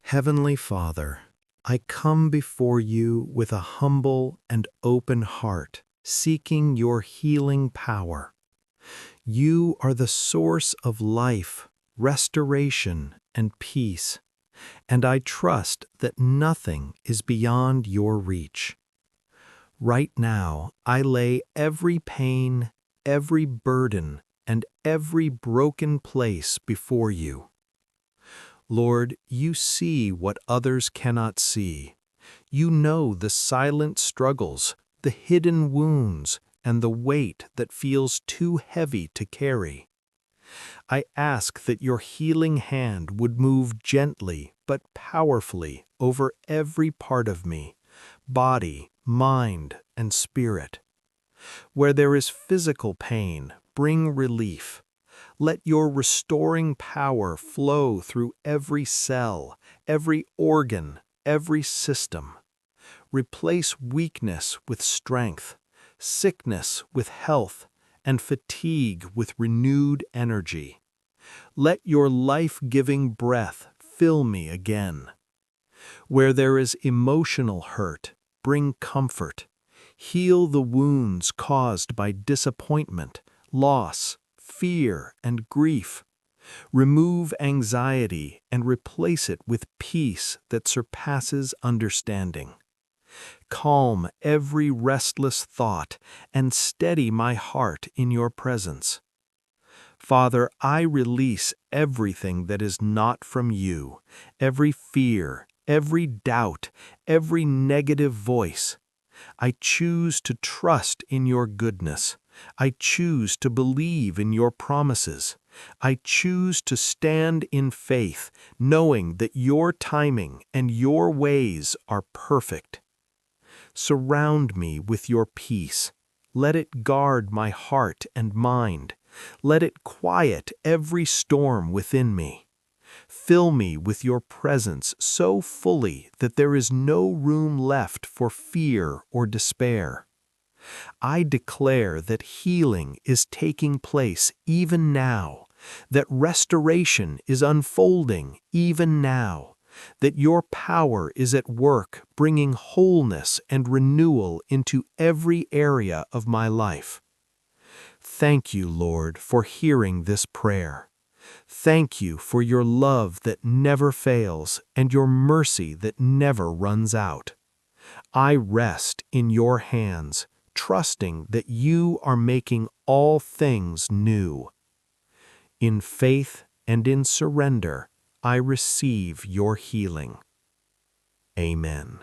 Heavenly Father, I come before you with a humble and open heart, seeking your healing power. You are the source of life, restoration, and peace, and I trust that nothing is beyond your reach. Right now, I lay every pain, every burden, and every broken place before you. Lord, you see what others cannot see. You know the silent struggles, the hidden wounds, and the weight that feels too heavy to carry. I ask that your healing hand would move gently but powerfully over every part of me, body, mind, and spirit. Where there is physical pain, bring relief. Let your restoring power flow through every cell, every organ, every system. Replace weakness with strength, sickness with health, and fatigue with renewed energy. Let your life-giving breath fill me again. Where there is emotional hurt, bring comfort. Heal the wounds caused by disappointment, loss, fear, and grief. Remove anxiety and replace it with peace that surpasses understanding. Calm every restless thought and steady my heart in your presence. Father, I release everything that is not from you, every fear, every doubt, every negative voice. I choose to trust in your goodness. I choose to believe in your promises. I choose to stand in faith, knowing that your timing and your ways are perfect. Surround me with your peace. Let it guard my heart and mind. Let it quiet every storm within me. Fill me with your presence so fully that there is no room left for fear or despair. I declare that healing is taking place even now, that restoration is unfolding even now, that your power is at work bringing wholeness and renewal into every area of my life. Thank you, Lord, for hearing this prayer. Thank you for your love that never fails and your mercy that never runs out. I rest in your hands, trusting that you are making all things new. In faith and in surrender, I receive your healing. Amen.